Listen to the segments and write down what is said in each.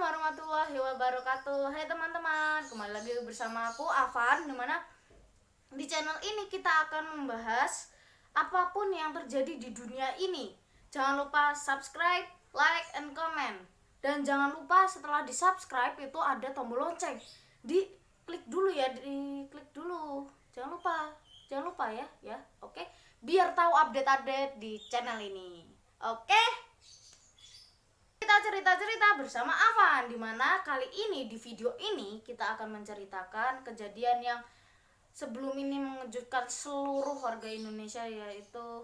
warahmatullahi wabarakatuh. Hai teman-teman, kembali lagi bersama aku Afan, dimana di channel ini kita akan membahas apapun yang terjadi di dunia ini. Jangan lupa subscribe, like, and comment. Dan jangan lupa setelah di subscribe itu ada tombol lonceng. Di klik dulu ya, di klik dulu. Jangan lupa ya. Oke, biar tahu update-update di channel ini. Oke. Kita cerita-cerita bersama Afan, dimana kali ini di video ini kita akan menceritakan kejadian yang sebelum ini mengejutkan seluruh warga Indonesia, yaitu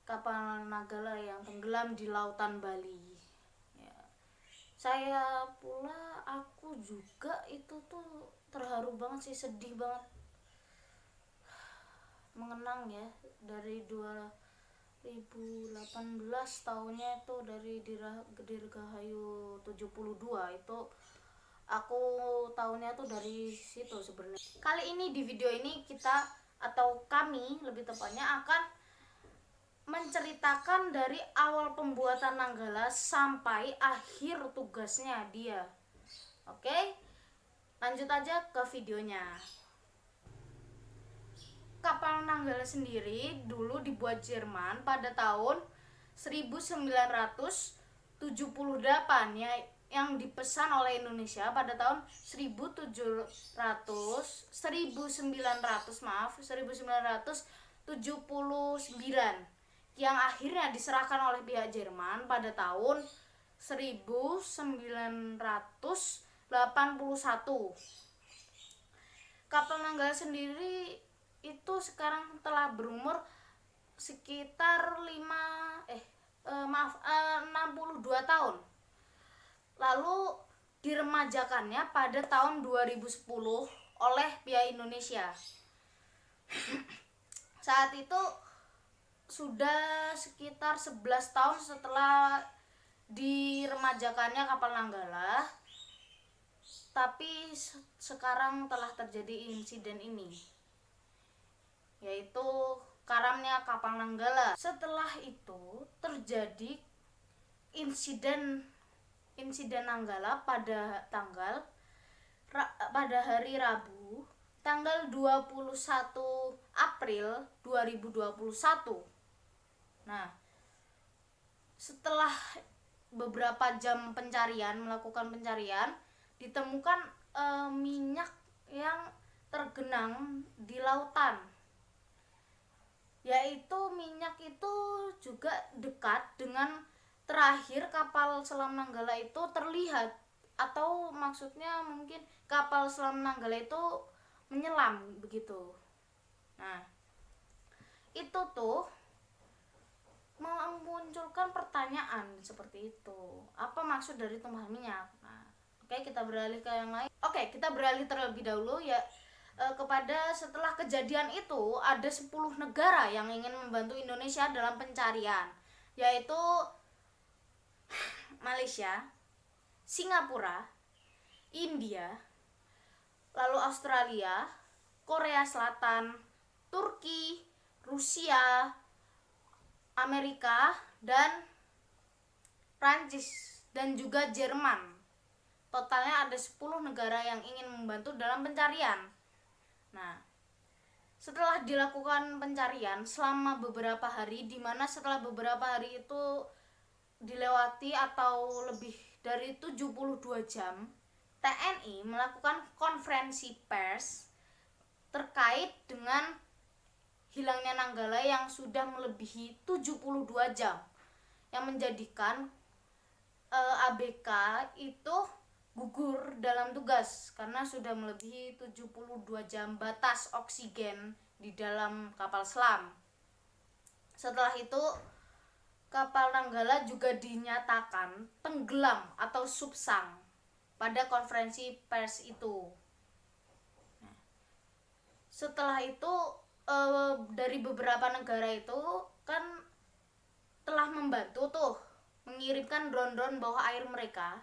kapal Nanggala yang tenggelam di lautan Bali. Ya. Saya pula, aku juga itu tuh terharu banget sih, sedih banget, mengenang ya dari 2018 tahunnya itu, dari Dirgahayu 72 itu aku tahunnya tuh dari situ sebenarnya. Kali ini di video ini kita, atau kami lebih tepatnya, akan menceritakan dari awal pembuatan Nanggala sampai akhir tugasnya dia. Oke, lanjut aja ke videonya. Kapal Nanggala sendiri dulu dibuat Jerman pada tahun 1978 ya, yang dipesan oleh Indonesia pada tahun 1979, yang akhirnya diserahkan oleh pihak Jerman pada tahun 1981. Kapal Nanggala sendiri itu sekarang telah berumur sekitar 62 tahun. Lalu diremajakannya pada tahun 2010 oleh pihak Indonesia. Saat itu sudah sekitar 11 tahun setelah diremajakannya kapal Nanggala, tapi sekarang telah terjadi insiden ini, yaitu karamnya kapal Nanggala. Setelah itu terjadi insiden Nanggala pada hari Rabu tanggal 21 April 2021. Nah, setelah beberapa jam melakukan pencarian, ditemukan minyak yang tergenang di lautan. Yaitu minyak itu juga dekat dengan terakhir kapal selam Nanggala itu terlihat, atau maksudnya mungkin kapal selam Nanggala itu menyelam begitu. Nah, itu tuh memunculkan pertanyaan seperti itu, apa maksud dari tumpahan minyak. Nah, kita beralih ke yang lain. Kita beralih terlebih dahulu ya kepada setelah kejadian itu ada 10 negara yang ingin membantu Indonesia dalam pencarian, yaitu Malaysia, Singapura, India, lalu Australia, Korea Selatan, Turki, Rusia, Amerika, dan Prancis, dan juga Jerman. Totalnya ada 10 negara yang ingin membantu dalam pencarian. Nah, setelah dilakukan pencarian selama beberapa hari, dimana setelah beberapa hari itu dilewati atau lebih dari 72 jam, TNI melakukan konferensi pers terkait dengan hilangnya Nanggala yang sudah melebihi 72 jam, yang menjadikan ABK itu gugur dalam tugas karena sudah melebihi 72 jam batas oksigen di dalam kapal selam. Setelah itu kapal Nanggala juga dinyatakan tenggelam atau subsang pada konferensi pers itu. Setelah itu dari beberapa negara itu kan telah membantu tuh mengirimkan drone-drone bawah air mereka,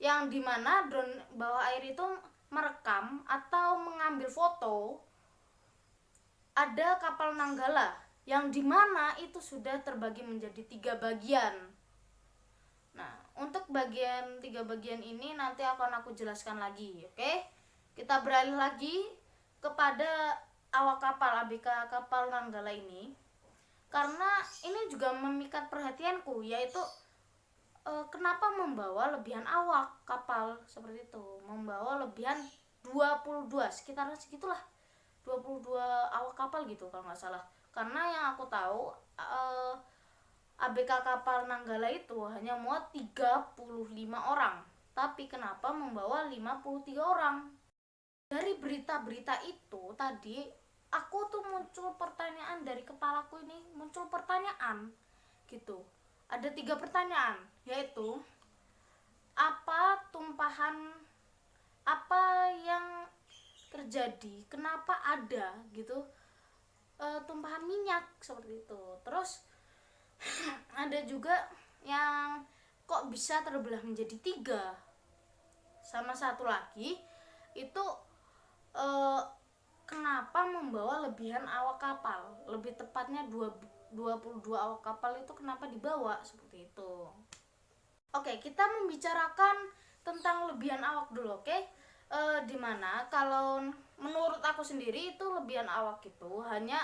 yang dimana drone bawah air itu merekam atau mengambil foto ada kapal Nanggala, yang dimana itu sudah terbagi menjadi 3 bagian. Nah, Untuk tiga bagian ini nanti akan aku jelaskan lagi, oke? Kita beralih lagi kepada awak kapal ABK kapal Nanggala ini, karena ini juga memikat perhatianku, yaitu kenapa membawa lebihan awak kapal seperti itu, membawa lebihan 22, sekitaran segitulah, 22 awak kapal gitu kalau nggak salah. Karena yang aku tahu ABK kapal Nanggala itu hanya muat 35 orang, tapi kenapa membawa 53 orang? Dari berita-berita itu tadi, aku tuh muncul pertanyaan dari kepalaku ini, muncul pertanyaan gitu. Ada 3 pertanyaan, yaitu apa yang terjadi, kenapa ada gitu tumpahan minyak seperti itu. Terus ada juga yang kok bisa terbelah menjadi 3, sama satu lagi itu kenapa membawa lebihan awak kapal, lebih tepatnya 22 awak kapal itu kenapa dibawa seperti itu. Oke, kita membicarakan tentang lebihan awak dulu, oke? Dimana kalau menurut aku sendiri itu lebihan awak itu hanya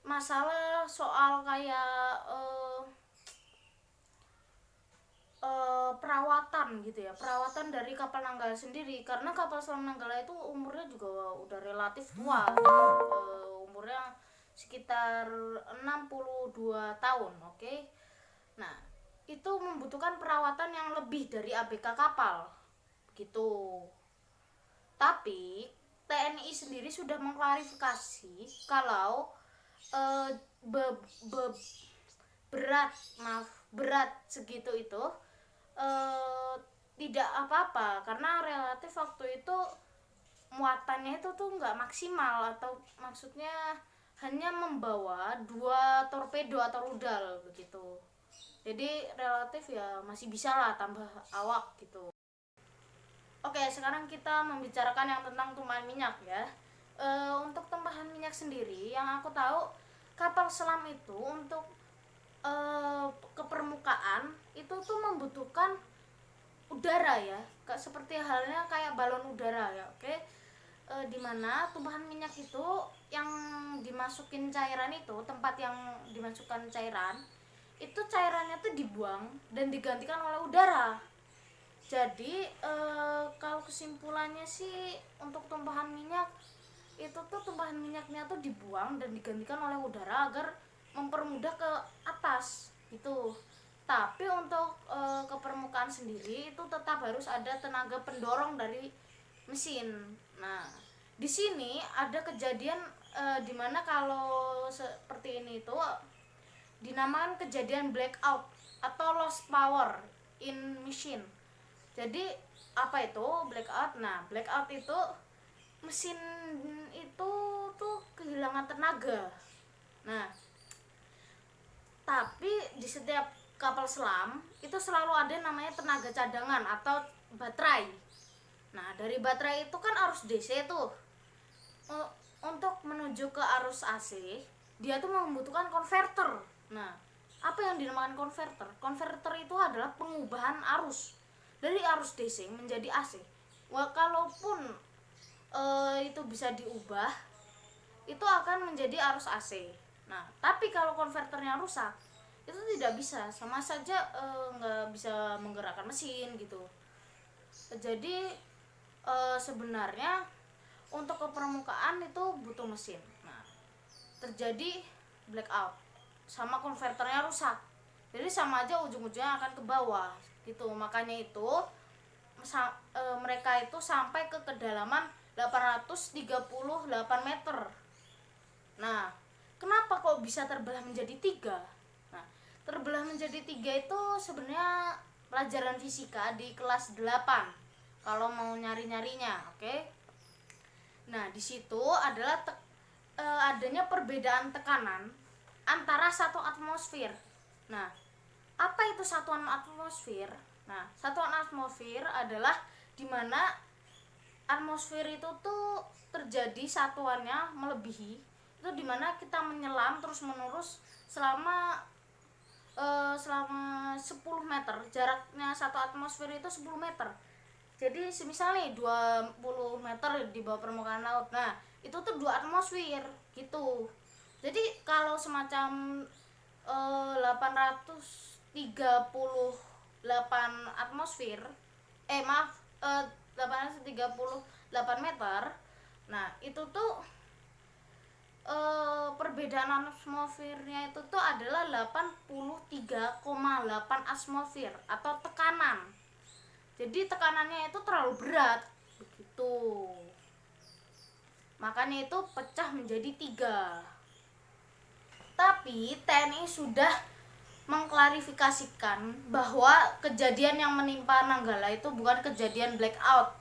masalah soal kayak perawatan gitu ya, perawatan dari kapal Nanggala sendiri, karena kapal selam Nanggala itu umurnya juga udah relatif tua, umurnya sekitar 62 tahun, oke? Nah, itu membutuhkan perawatan yang lebih dari ABK kapal gitu. Tapi TNI sendiri sudah mengklarifikasi kalau berat segitu itu tidak apa-apa, karena relatif waktu itu muatannya itu tuh nggak maksimal, atau maksudnya hanya membawa 2 torpedo atau rudal begitu. Jadi relatif ya masih bisa lah tambah awak gitu. Oke, sekarang kita membicarakan yang tentang tumpahan minyak ya. Untuk tumpahan minyak sendiri yang aku tahu, kapal selam itu untuk ke permukaan itu tuh membutuhkan udara ya, seperti halnya kayak balon udara ya, oke? Dimana tumpahan minyak itu yang dimasukin cairan itu, tempat yang dimasukkan cairan itu cairannya tuh dibuang dan digantikan oleh udara. Jadi kalau kesimpulannya sih untuk tumpahan minyak itu tuh tumpahan minyaknya tuh dibuang dan digantikan oleh udara agar mempermudah ke atas gitu. Tapi untuk ke permukaan sendiri itu tetap harus ada tenaga pendorong dari mesin. Nah, di sini ada kejadian dimana kalau seperti ini itu dinamakan kejadian blackout atau lost power in machine. Jadi apa itu blackout? Nah, blackout itu mesin itu tuh kehilangan tenaga. Nah, tapi di setiap kapal selam itu selalu ada namanya tenaga cadangan atau baterai. Nah, dari baterai itu kan arus DC tuh. Untuk menuju ke arus AC, dia tuh membutuhkan konverter. Nah, apa yang dinamakan konverter? Konverter itu adalah pengubahan arus dari arus DC menjadi AC. Kalaupun itu bisa diubah, itu akan menjadi arus AC. Nah, tapi kalau konverternya rusak, itu tidak bisa, sama saja nggak bisa menggerakkan mesin gitu. Jadi sebenarnya untuk ke permukaan itu butuh mesin. Nah, terjadi blackout sama konverternya rusak, jadi sama aja ujung-ujungnya akan ke bawah gitu. Makanya itu mereka itu sampai ke kedalaman 838 meter. Nah, kenapa kok bisa terbelah menjadi 3? Nah, terbelah menjadi 3 itu sebenarnya pelajaran fisika di kelas 8 kalau mau nyari-nyarinya, oke? Nah, di situ adalah adanya perbedaan tekanan antara satu atmosfer. Nah, apa itu satuan atmosfer? Nah, satuan atmosfer adalah dimana atmosfer itu tuh terjadi satuannya melebihi, itu dimana kita menyelam terus menerus selama selama 10 meter, jaraknya satu atmosfer itu 10 meter. Jadi semisal nih 20 meter di bawah permukaan laut, nah itu tuh 2 atmosfer gitu. Jadi kalau semacam 838 atmosfer, maaf, 838 meter, nah itu tuh perbedaan atmosfernya itu tuh adalah 83,8 atmosfer atau tekanan. Jadi tekanannya itu terlalu berat begitu. Makanya itu pecah menjadi 3. Tapi TNI sudah mengklarifikasikan bahwa kejadian yang menimpa Nanggala itu bukan kejadian blackout.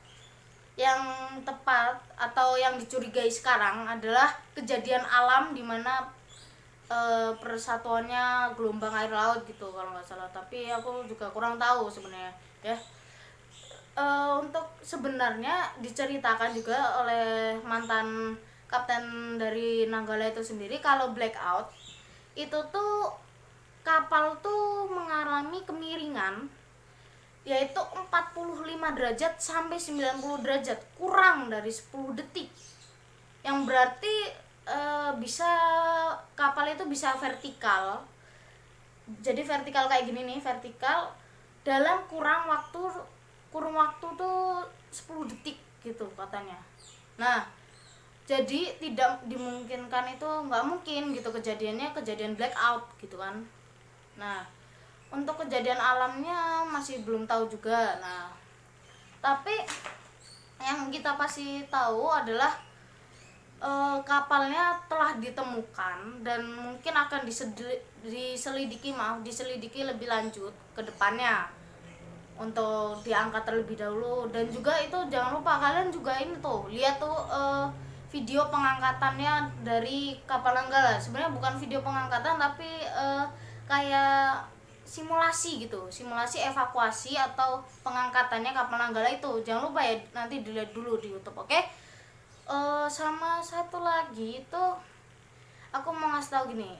Yang tepat atau yang dicurigai sekarang adalah kejadian alam di mana persatuannya gelombang air laut gitu kalau nggak salah, tapi aku juga kurang tahu sebenarnya ya. Untuk sebenarnya diceritakan juga oleh mantan kapten dari Nanggala itu sendiri kalau blackout itu tuh kapal tuh mengalami kemiringan yaitu 45 derajat sampai 90 derajat, kurang dari 10 detik. Yang berarti bisa kapal itu bisa vertikal. Jadi vertikal kayak gini nih, vertikal dalam kurung waktu tuh 10 detik gitu katanya. Nah, jadi tidak dimungkinkan, itu nggak mungkin gitu kejadian blackout gitu kan. Nah, untuk kejadian alamnya masih belum tahu juga. Nah, tapi yang kita pasti tahu adalah kapalnya telah ditemukan dan mungkin akan diselidiki lebih lanjut ke depannya untuk diangkat terlebih dahulu. Dan juga itu jangan lupa kalian juga ini tuh lihat tuh video pengangkatannya dari kapal Nanggala. Sebenarnya bukan video pengangkatan tapi kayak simulasi gitu, simulasi evakuasi atau pengangkatannya kapal Nanggala itu. Jangan lupa ya, nanti dilihat dulu di YouTube, oke? Sama satu lagi itu aku mau ngasih tahu gini,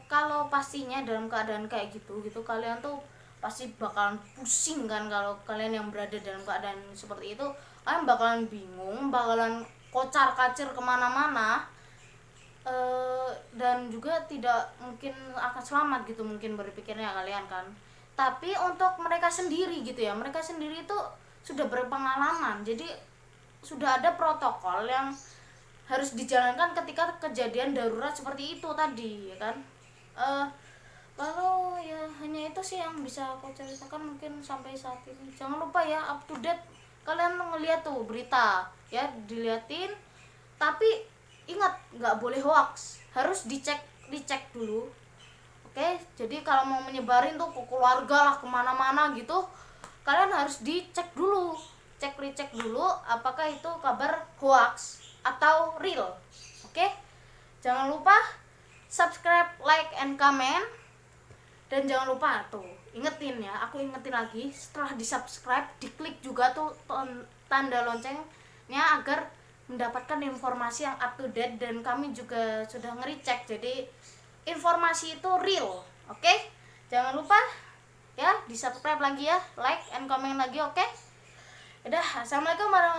kalau pastinya dalam keadaan kayak gitu kalian tuh pasti bakalan pusing kan. Kalau kalian yang berada dalam keadaan seperti itu, kalian bakalan bingung, bakalan kocar-kacir kemana-mana, dan juga tidak mungkin akan selamat gitu mungkin berpikirnya kalian kan. Tapi untuk mereka sendiri gitu ya, mereka sendiri itu sudah berpengalaman, jadi sudah ada protokol yang harus dijalankan ketika kejadian darurat seperti itu tadi ya kan. Kalau ya hanya itu sih yang bisa aku ceritakan mungkin sampai saat ini. Jangan lupa ya, up to date kalian ngeliat tuh berita ya, diliatin, tapi ingat nggak boleh hoax, harus dicek dulu, oke? Jadi kalau mau menyebarin tuh ke keluarga lah kemana-mana gitu, kalian harus dicek dulu, dicek dulu apakah itu kabar hoax atau real, oke? Jangan lupa subscribe, like, and comment, dan jangan lupa tuh ingetin ya, aku ingetin lagi, setelah di subscribe diklik juga tuh tanda loncengnya agar mendapatkan informasi yang up to date. Dan kami juga sudah ngericek, jadi informasi itu real, oke? Jangan lupa ya di subscribe lagi ya, like and comment lagi, oke? Udah,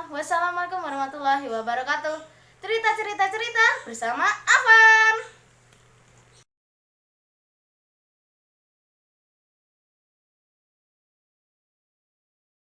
wassalamualaikum warahmatullahi wabarakatuh. Cerita bersama Afan.